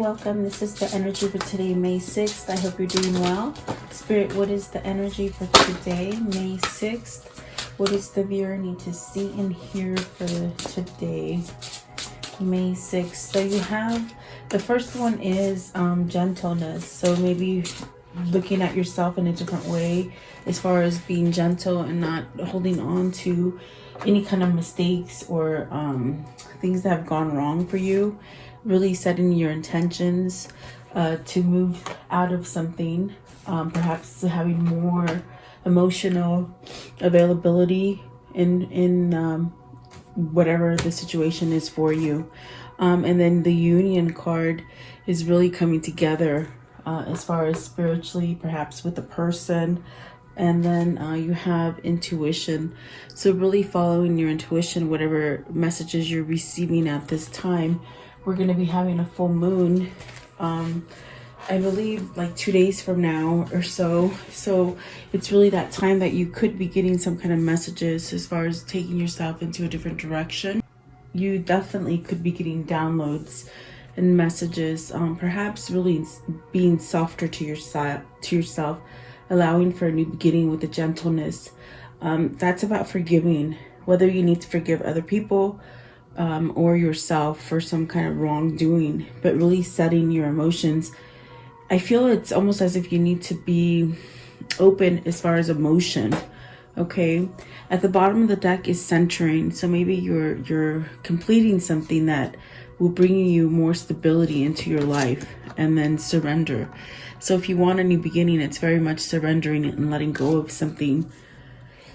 welcome. This is the energy for today, May 6th. I hope you're doing well. Spirit, what is the energy for today, May 6th? What does the viewer need to see and hear for today, May 6th? So you have, the first one is gentleness. So maybe looking at yourself in a different way as far as being gentle and not holding on to any kind of mistakes or things that have gone wrong for you. Really setting your intentions to move out of something, perhaps having more emotional availability in whatever the situation is for you. And then the Union card is really coming together as far as spiritually, perhaps with a person. And then you have intuition. So really following your intuition, whatever messages you're receiving at this time. We're going to be having a full moon, I believe like 2 days from now or so. So it's really that time that you could be getting some kind of messages as far as taking yourself into a different direction. You definitely could be getting downloads and messages, perhaps really being softer to yourself, allowing for a new beginning with the gentleness. That's about forgiving, whether you need to forgive other people or yourself for some kind of wrongdoing, but really setting your emotions. I feel it's almost as if you need to be open as far as emotion. Okay, at the bottom of the deck is centering. So maybe you're completing something that will bring you more stability into your life, and then surrender. So if you want a new beginning, it's very much surrendering it and letting go of something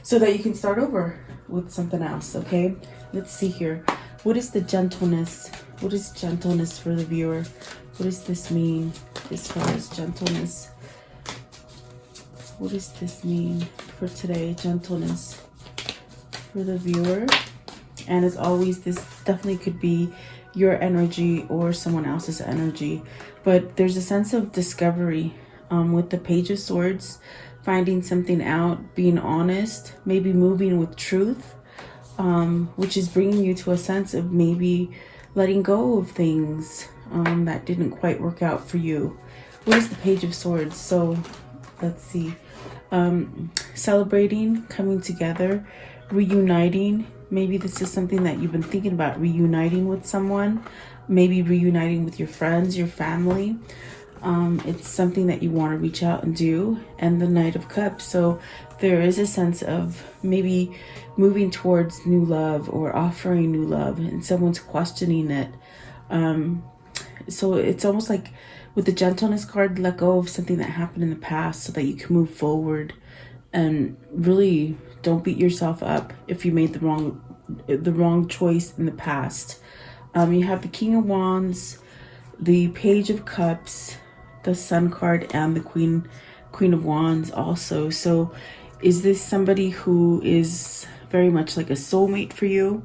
so that you can start over with something else. Okay, let's see here. What is the gentleness? What is gentleness for the viewer? What does this mean as far as gentleness? What does this mean for today? Gentleness for the viewer. And as always, this definitely could be your energy or someone else's energy. But there's a sense of discovery with the Page of Swords, finding something out, being honest, maybe moving with truth. Which is bringing you to a sense of maybe letting go of things that didn't quite work out for you. What is the Page of Swords? So let's see. Celebrating, coming together, reuniting. Maybe this is something that you've been thinking about, reuniting with someone, maybe reuniting with your friends, your family. It's something that you want to reach out and do. And the Knight of Cups. So there is a sense of maybe moving towards new love or offering new love, and someone's questioning it. So it's almost like with the gentleness card, let go of something that happened in the past so that you can move forward, and really don't beat yourself up if you made the wrong choice in the past. You have the King of Wands, the Page of Cups, the Sun card, and the Queen of Wands also. So is this somebody who is very much like a soulmate for you?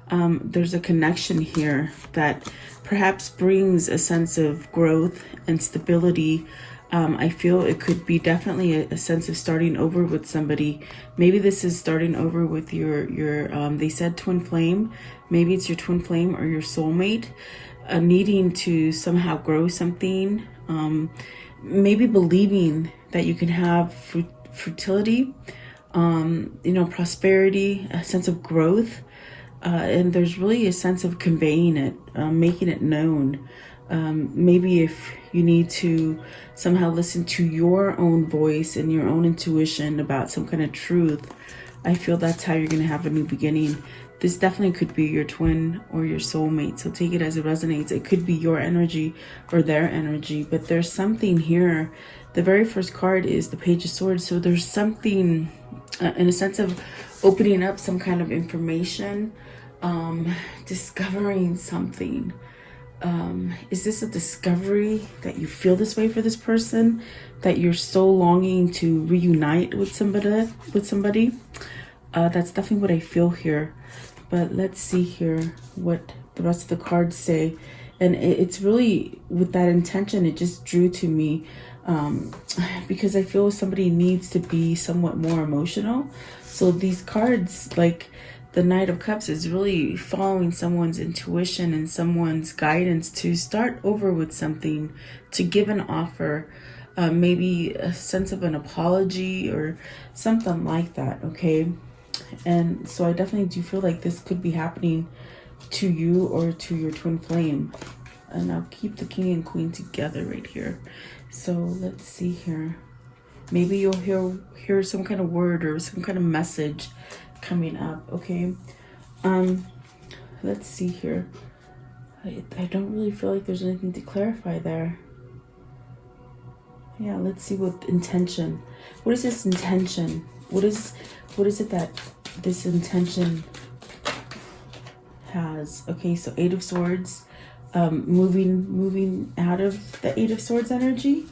There's a connection here that perhaps brings a sense of growth and stability. I feel it could be definitely a sense of starting over with somebody. Maybe this is starting over with your they said twin flame. Maybe it's your twin flame or your soulmate, needing to somehow grow something. Maybe believing that you can have fertility, prosperity, a sense of growth. And there's really a sense of conveying it, making it known. Maybe if you need to somehow listen to your own voice and your own intuition about some kind of truth, I feel that's how you're going to have a new beginning. This definitely could be your twin or your soulmate. So take it as it resonates. It could be your energy or their energy, but there's something here. The very first card is the Page of Swords. So there's something in a sense of opening up some kind of information, discovering something. Is this a discovery that you feel this way for this person, that you're so longing to reunite with somebody? That's definitely what I feel here. But let's see here what the rest of the cards say. And it's really with that intention, it just drew to me because I feel somebody needs to be somewhat more emotional. So these cards, like, the Knight of Cups is really following someone's intuition and someone's guidance to start over with something, to give an offer, maybe a sense of an apology or something like that, okay? And so I definitely do feel like this could be happening to you or to your twin flame. And I'll keep the King and Queen together right here. So let's see here. Maybe you'll hear some kind of word or some kind of message coming up, okay? Let's see here. I don't really feel like there's anything to clarify there. Yeah, let's see what intention. What is this intention? What is it that this intention has? Okay, so Eight of Swords, moving out of the Eight of Swords energy.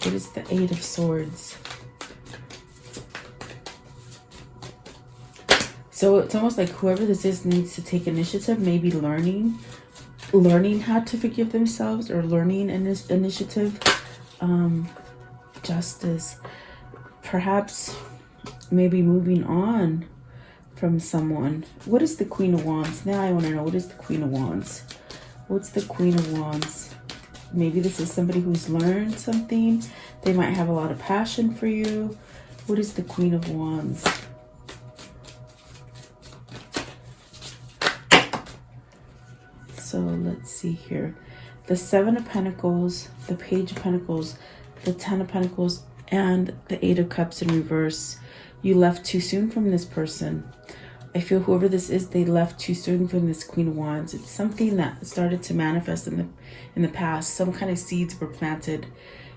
What is the Eight of Swords? So it's almost like whoever this is needs to take initiative, maybe learning how to forgive themselves, or learning in this initiative. Justice, perhaps maybe moving on from someone. What is the Queen of Wands? Now I want to know, what is the Queen of Wands? What's the Queen of Wands? Maybe this is somebody who's learned something. They might have a lot of passion for you. What is the Queen of Wands? So let's see here. The Seven of Pentacles, the Page of Pentacles, the Ten of Pentacles, and the Eight of Cups in reverse. You left too soon from this person. I feel whoever this is, they left too soon from this Queen of Wands. It's something that started to manifest in the past. Some kind of seeds were planted.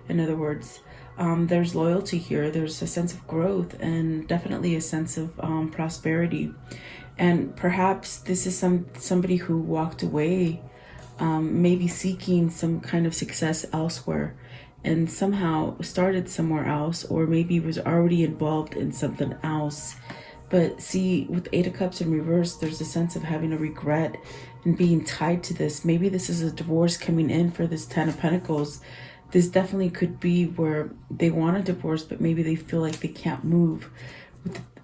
In other words, there's loyalty here. There's a sense of growth and definitely a sense of prosperity. And perhaps this is somebody who walked away, maybe seeking some kind of success elsewhere, and somehow started somewhere else, or maybe was already involved in something else. But see, with Eight of Cups in reverse, there's a sense of having a regret and being tied to this. Maybe this is a divorce coming in for this Ten of Pentacles. This definitely could be where they want a divorce, but maybe they feel like they can't move.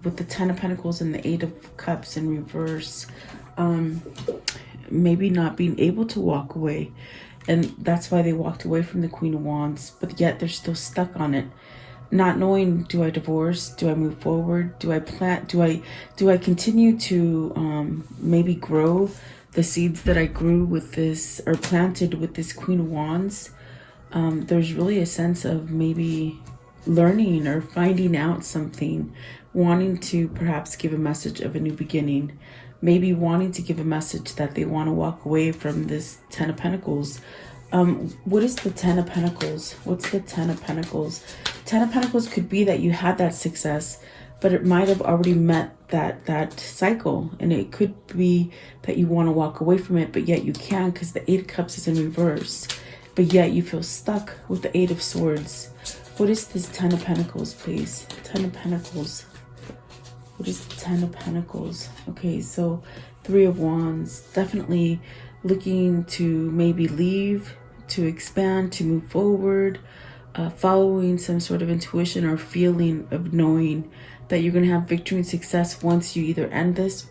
With the Ten of Pentacles and the Eight of Cups in reverse, maybe not being able to walk away. And that's why they walked away from the Queen of Wands, but yet they're still stuck on it. Not knowing, do I divorce? Do I move forward? Do I plant? Do I continue to maybe grow the seeds that I grew with this, or planted with this Queen of Wands? There's really a sense of maybe learning or finding out something, wanting to perhaps give a message of a new beginning, maybe wanting to give a message that they want to walk away from this Ten of Pentacles. What is the Ten of Pentacles? What's the Ten of Pentacles? Ten of Pentacles could be that you had that success, but it might have already met that cycle, and it could be that you want to walk away from it, but yet you can't because the Eight of Cups is in reverse, but yet you feel stuck with the Eight of Swords. What is this Ten of Pentacles, please? Ten of Pentacles. What is the Ten of Pentacles? Okay, so Three of Wands. Definitely looking to maybe leave, to expand, to move forward, following some sort of intuition or feeling of knowing that you're going to have victory and success once you either end this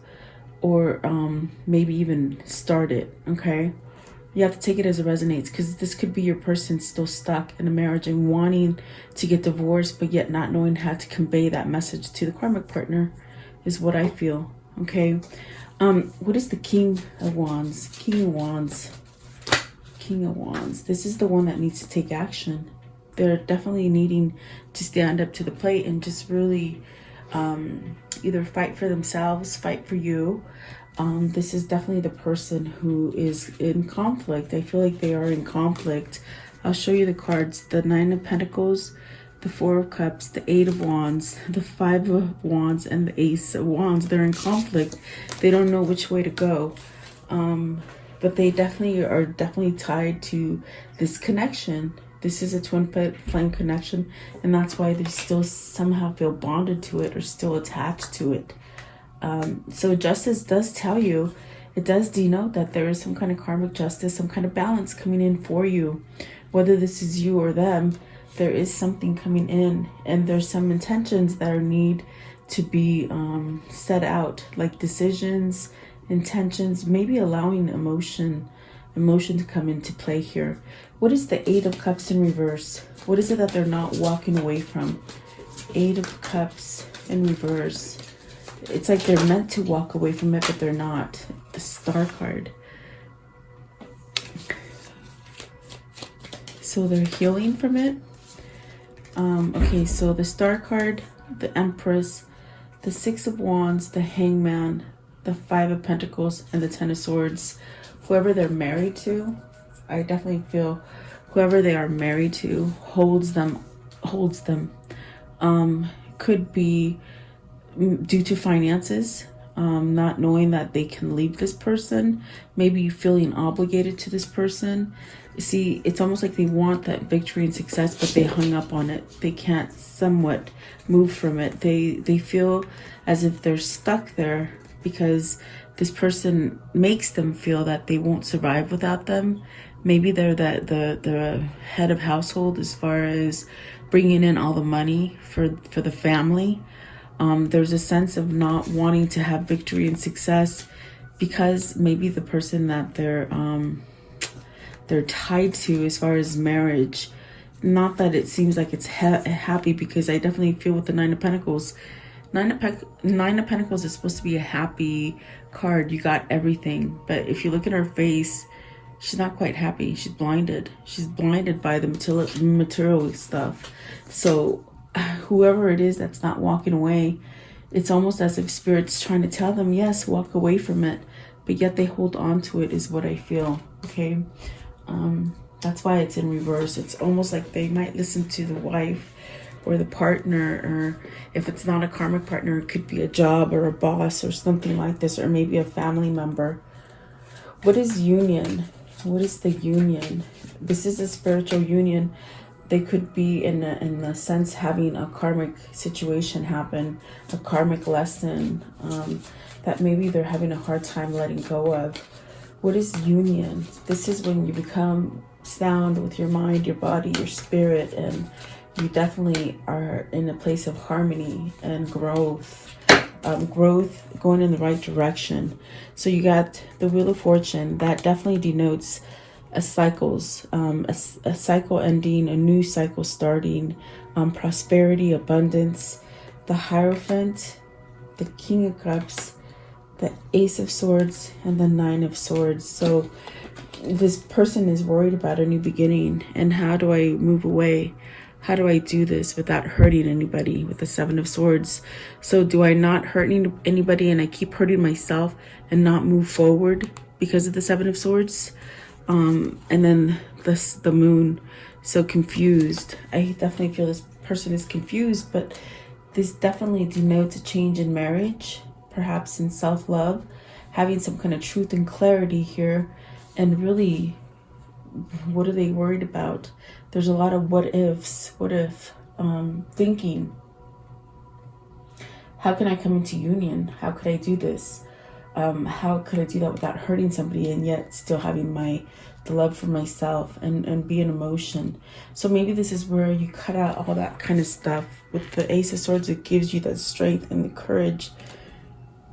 or maybe even start it, okay? You have to take it as it resonates, because this could be your person still stuck in a marriage and wanting to get divorced, but yet not knowing how to convey that message to the karmic partner is what I feel, okay? What is the King of Wands? King of Wands. King of Wands. This is the one that needs to take action. They're definitely needing to stand up to the plate and just really either fight for themselves, fight for you. This is definitely the person who is in conflict. I feel like they are in conflict. I'll show you the cards. The Nine of Pentacles, the Four of Cups, the Eight of Wands, the Five of Wands, and the Ace of Wands. They're in conflict. They don't know which way to go. But they definitely are tied to this connection. This is a twin flame connection, and that's why they still somehow feel bonded to it or still attached to it. So justice does tell you, it does denote that there is some kind of karmic justice, some kind of balance coming in for you. Whether this is you or them, there is something coming in, and there's some intentions that are need to be set out, like decisions, intentions, maybe allowing emotion to come into play here. What is the Eight of Cups in reverse? What is it that they're not walking away from? Eight of Cups in reverse. It's like they're meant to walk away from it, but they're not. The Star card. So they're healing from it. Okay, so the Star card, the Empress, the Six of Wands, the Hangman, the Five of Pentacles, and the Ten of Swords. Whoever they're married to, I definitely feel whoever they are married to holds them. Could be due to finances, not knowing that they can leave this person, maybe feeling obligated to this person. See, it's almost like they want that victory and success, but they hung up on it. They can't somewhat move from it. They feel as if they're stuck there because this person makes them feel that they won't survive without them. Maybe they're the head of household as far as bringing in all the money for the family. There's a sense of not wanting to have victory and success because maybe the person that they're tied to as far as marriage, not that it seems like it's happy, because I definitely feel with the Nine of Pentacles, Nine of Pentacles is supposed to be a happy card. You got everything, but if you look at her face, she's not quite happy. She's blinded. She's blinded by the material stuff. So whoever it is that's not walking away, it's almost as if Spirit's trying to tell them, yes, walk away from it, but yet they hold on to it, is what I feel. Okay. That's why it's in reverse. It's almost like they might listen to the wife or the partner, or if it's not a karmic partner, it could be a job or a boss or something like this, or maybe a family member. What is union? What is the union? This is a spiritual union. They could be in a sense having a karmic situation happen, a karmic lesson that maybe they're having a hard time letting go of. What is union? This is when you become sound with your mind, your body, your spirit, and you definitely are in a place of harmony and growth. Growth going in the right direction. So you got the Wheel of Fortune. That definitely denotes a cycles, a cycle ending, a new cycle starting, prosperity, abundance. The Hierophant, the King of Cups, the Ace of Swords, and the Nine of Swords. So this person is worried about a new beginning, and how do I move away? How do I do this without hurting anybody, with the Seven of Swords? So do I not hurt anybody and I keep hurting myself and not move forward because of the Seven of Swords? And then the Moon, so confused. I definitely feel this person is confused, but this definitely denotes a change in marriage, perhaps in self-love, having some kind of truth and clarity here. And really, what are they worried about? There's a lot of what ifs, what if thinking. How can I come into union? How could I do this? How could I do that without hurting somebody and yet still having the love for myself and be an emotion? So maybe this is where you cut out all that kind of stuff. With the Ace of Swords, it gives you the strength and the courage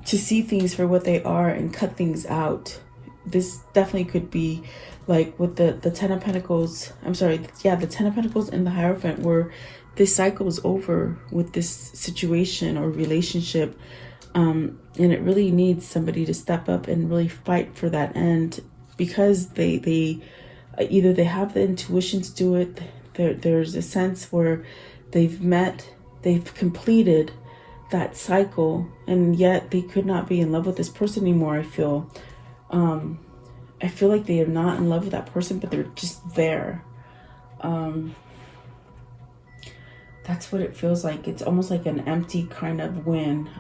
to see things for what they are and cut things out. This definitely could be like with the Ten of Pentacles. I'm sorry, yeah, the Ten of Pentacles and the Hierophant, where this cycle is over with this situation or relationship. And it really needs somebody to step up and really fight for that end, because they either they have the intuition to do it. There's a sense where they've completed that cycle, and yet they could not be in love with this person anymore. I feel like they are not in love with that person, but they're just there. That's what it feels like. It's almost like an empty kind of win.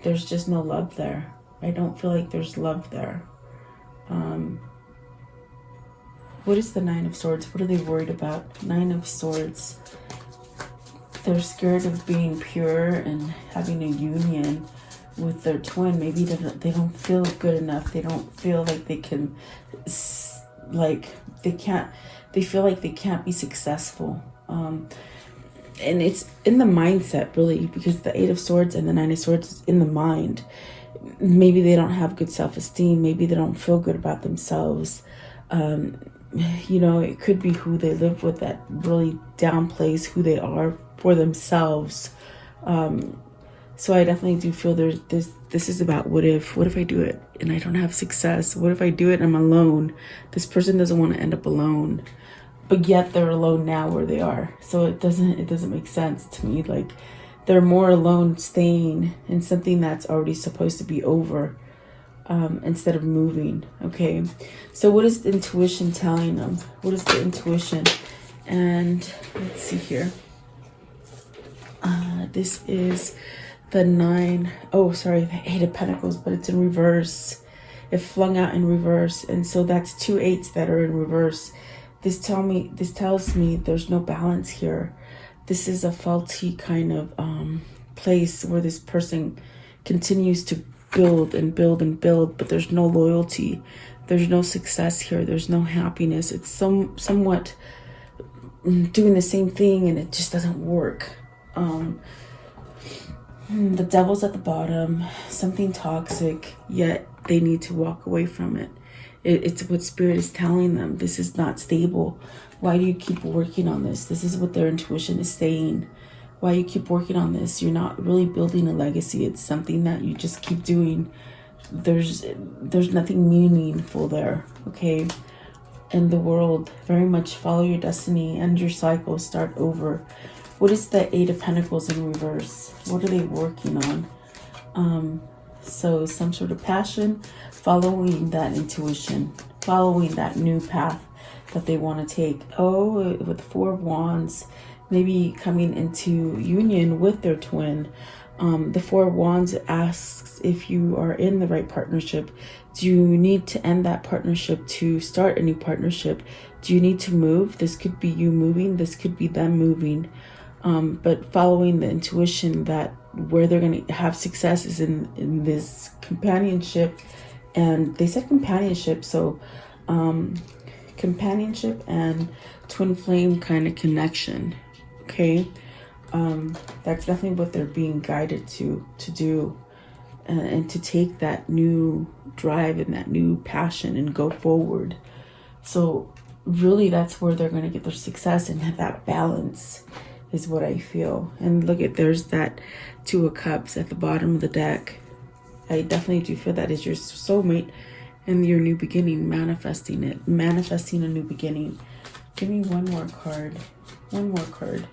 There's just no love there. I don't feel like there's love there. What is the Nine of Swords? What are they worried about? Nine of Swords. They're scared of being pure and having a union with their twin. Maybe they don't feel good enough. They don't feel like they can, they feel like they can't be successful. and it's in the mindset, really, because the Eight of Swords and the Nine of Swords is in the mind. Maybe they don't have good self-esteem. Maybe they don't feel good about themselves. You know, it could be who they live with that really downplays who they are for themselves. So I definitely do feel this is about what if I do it and I don't have success? What if I do it and I'm alone? This person doesn't want to end up alone, but yet they're alone now where they are. So it doesn't make sense to me. Like, they're more alone staying in something that's already supposed to be over, instead of moving. Okay, so what is the intuition telling them? What is the intuition? And let's see here. This is the the Eight of Pentacles, but it's in reverse. It flung out in reverse, and so that's 2 8s that are in reverse. This tells me there's no balance here. This is a faulty kind of place where this person continues to build and build and build, but there's no loyalty. There's no success here. There's no happiness. It's somewhat doing the same thing, and it just doesn't work. The devil's at the bottom, something toxic, yet they need to walk away from it. It's what Spirit is telling them. This is not stable. Why do you keep working on this? This is what their intuition is saying. Why you keep working on this? You're not really building a legacy. It's something that you just keep doing. There's nothing meaningful there, okay? In the world, very much follow your destiny, end your cycle, start over. What is the Eight of Pentacles in reverse? What are they working on? So some sort of passion, following that intuition, following that new path that they want to take. Oh, with the Four of Wands, maybe coming into union with their twin. The Four of Wands asks if you are in the right partnership. Do you need to end that partnership to start a new partnership? Do you need to move? This could be you moving. This could be them moving. But following the intuition that where they're going to have success is in this companionship. And they said companionship. So companionship and twin flame kind of connection. Okay. That's definitely what they're being guided to do. And to take that new drive and that new passion and go forward. So really that's where they're going to get their success and have that balance is what I feel. And look at, there's that Two of Cups at the bottom of the deck. I definitely do feel that is your soulmate and your new beginning, manifesting it, manifesting a new beginning. Give me one more card. One more card.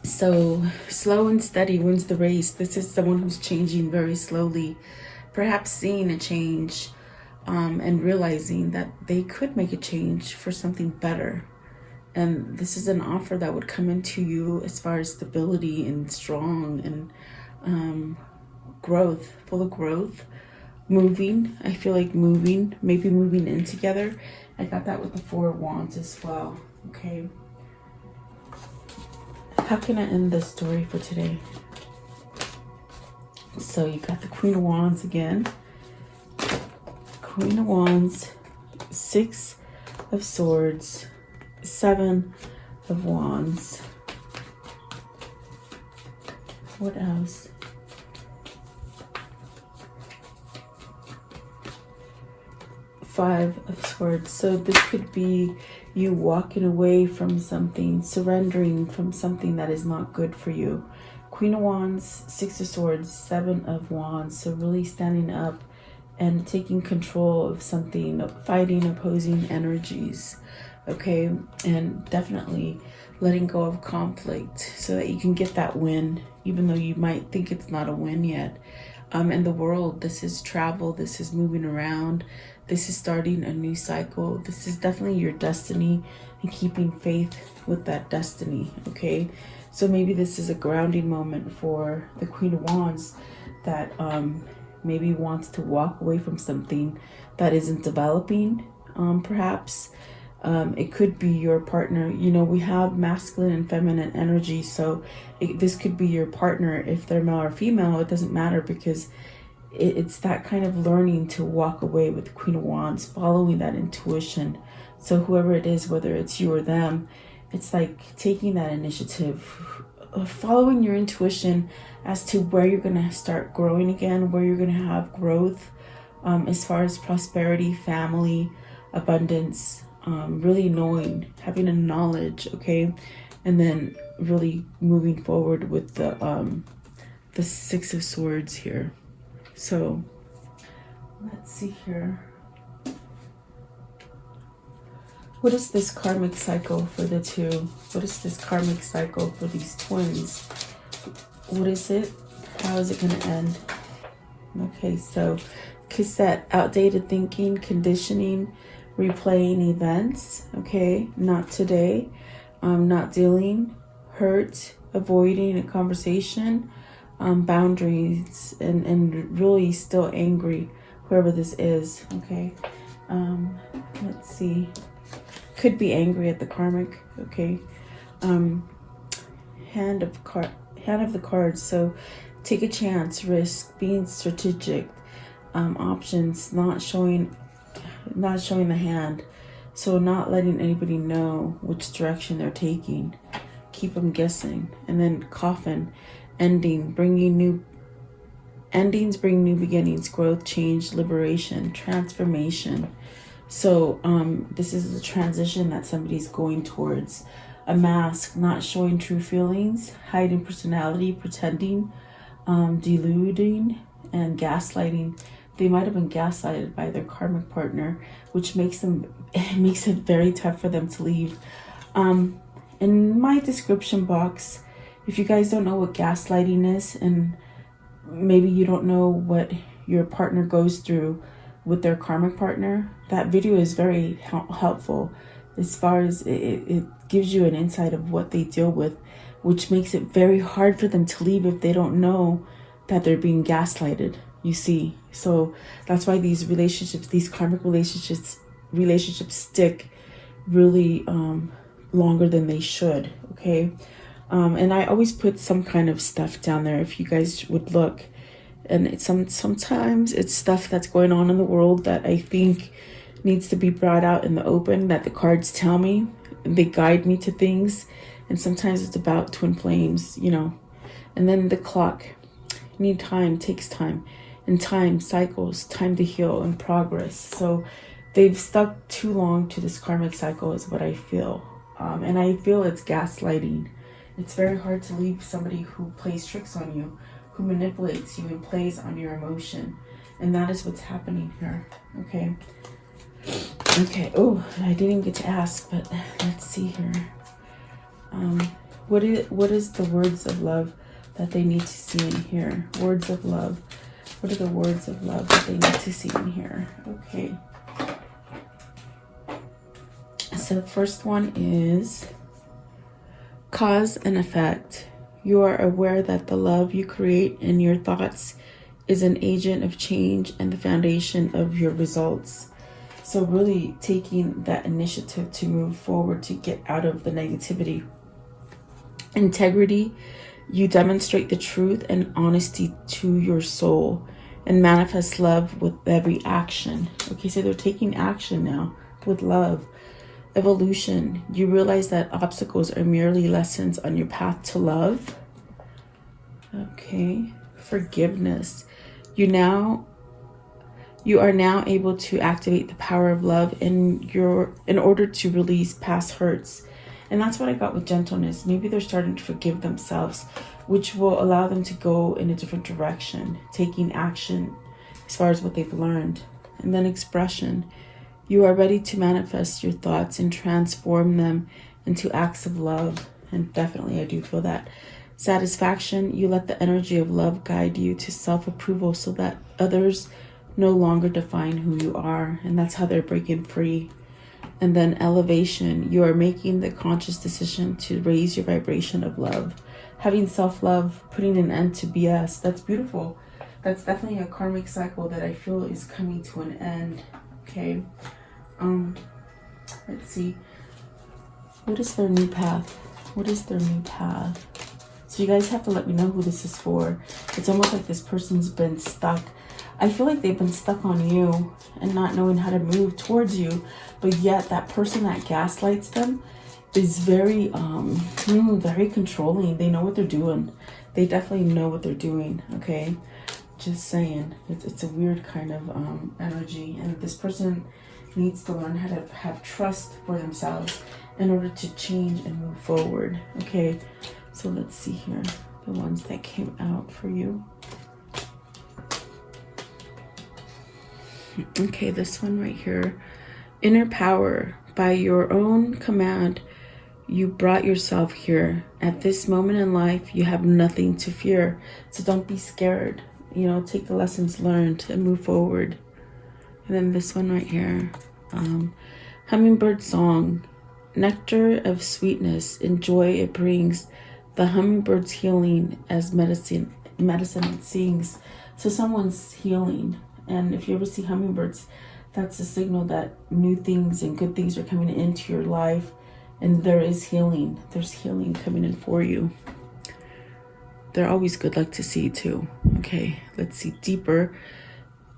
So slow and steady wins the race. This is someone who's changing very slowly, perhaps seeing a change and realizing that they could make a change for something better. And this is an offer that would come into you as far as stability and strong and growth, full of growth, moving. I feel like moving, maybe moving in together. I got that with the Four of Wands as well. Okay. How can I end this story for today? So you got the Queen of Wands again. Queen of Wands, Six of Swords, Seven of Wands. What else? Five of Swords. So this could be you walking away from something, surrendering from something that is not good for you. Queen of Wands, Six of Swords, Seven of Wands. So really standing up and taking control of something, fighting opposing energies. Okay, and definitely letting go of conflict so that you can get that win, even though you might think it's not a win yet. In the world, this is travel, this is moving around, this is starting a new cycle. This is definitely your destiny and keeping faith with that destiny, okay? So maybe this is a grounding moment for the Queen of Wands that maybe wants to walk away from something that isn't developing, perhaps. It could be your partner. You know, we have masculine and feminine energy, so this could be your partner. If they're male or female, it doesn't matter, because it's that kind of learning to walk away with the Queen of Wands, following that intuition. So whoever it is, whether it's you or them, it's like taking that initiative, following your intuition as to where you're going to start growing again, where you're going to have growth, as far as prosperity, family, abundance, really knowing, having a knowledge, okay? And then really moving forward with the Six of Swords here. So let's see here. What is this karmic cycle for the two? What is this karmic cycle for these twins? What is it? How is it going to end? Okay, so cassette, outdated thinking, conditioning, replaying events. Okay, not today. Not dealing, hurt, avoiding a conversation, boundaries, and really still angry, whoever this is. Okay, let's see. Could be angry at the karmic. Okay, hand of the cards. So take a chance, risk, being strategic, options, not showing the hand. So not letting anybody know which direction they're taking. Keep them guessing. And then coffin, ending, bringing new endings, bring new beginnings, growth, change, liberation, transformation. So this is a transition that somebody's going towards. A mask, not showing true feelings, hiding personality, pretending, deluding, and gaslighting. They might have been gaslighted by their karmic partner, which makes it very tough for them to leave. In my description box, if you guys don't know what gaslighting is, and maybe you don't know what your partner goes through with their karmic partner, that video is very helpful as far as it gives you an insight of what they deal with, which makes it very hard for them to leave if they don't know that they're being gaslighted, you see. So that's why these relationships, these karmic relationships stick really longer than they should, okay? And I always put some kind of stuff down there if you guys would look. And it's sometimes it's stuff that's going on in the world that I think needs to be brought out in the open, that the cards tell me. They guide me to things. And sometimes it's about twin flames, you know. And then the clock. You need time, takes time. And time cycles, time to heal and progress. So they've stuck too long to this karmic cycle is what I feel. And I feel it's gaslighting. It's very hard to leave somebody who plays tricks on you, who manipulates you and plays on your emotion. And that is what's happening here. Okay. Okay. Oh, I didn't get to ask, but let's see here. What is the words of love that they need to see in here? Words of love. What are the words of love that they need to see in here? Okay. So the first one is cause and effect. You are aware that the love you create in your thoughts is an agent of change and the foundation of your results. So really taking that initiative to move forward, to get out of the negativity. Integrity. You demonstrate the truth and honesty to your soul and manifest love with every action. Okay, so they're taking action now with love. Evolution. You realize that obstacles are merely lessons on your path to love. Okay. Forgiveness. You are now able to activate the power of love in order to release past hurts. And that's what I got with gentleness. Maybe they're starting to forgive themselves, which will allow them to go in a different direction, taking action as far as what they've learned. And then expression. You are ready to manifest your thoughts and transform them into acts of love. And definitely I do feel that. Satisfaction. You let the energy of love guide you to self-approval so that others no longer define who you are. And that's how they're breaking free. And then elevation. You are making the conscious decision to raise your vibration of love. Having self-love, putting an end to BS. That's beautiful. That's definitely a karmic cycle that I feel is coming to an end. Okay. Let's see. What is their new path? What is their new path? So you guys have to let me know who this is for. It's almost like this person's been stuck. I feel like they've been stuck on you and not knowing how to move towards you, but yet that person that gaslights them is very very controlling. They know what they're doing. They definitely know what they're doing. Okay, just saying, it's a weird kind of energy, and this person needs to learn how to have trust for themselves in order to change and move forward. Okay, so let's see here, the ones that came out for you. Okay, this one right here. Inner power. By your own command, you brought yourself here. At this moment in life, you have nothing to fear. So don't be scared. You know, take the lessons learned and move forward. And then this one right here. Hummingbird song. Nectar of sweetness and joy it brings. The hummingbird's healing as medicine it sings. So someone's healing. And if you ever see hummingbirds, that's a signal that new things and good things are coming into your life. And there is healing. There's healing coming in for you. They're always good luck to see too. Okay, let's see deeper.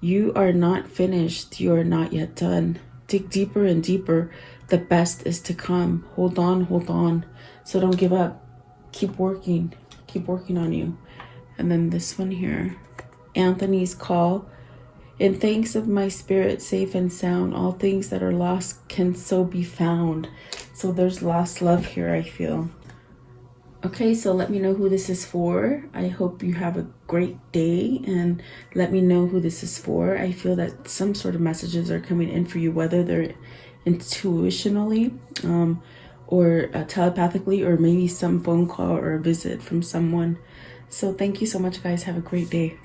You are not finished. You are not yet done. Dig deeper and deeper. The best is to come. Hold on, hold on. So don't give up. Keep working. Keep working on you. And then this one here. Anthony's call. In thanks of my spirit, safe and sound, all things that are lost can so be found. So there's lost love here, I feel. Okay, so let me know who this is for. I hope you have a great day, and let me know who this is for. I feel that some sort of messages are coming in for you, whether they're intuitionally or telepathically, or maybe some phone call or a visit from someone. So thank you so much, guys. Have a great day.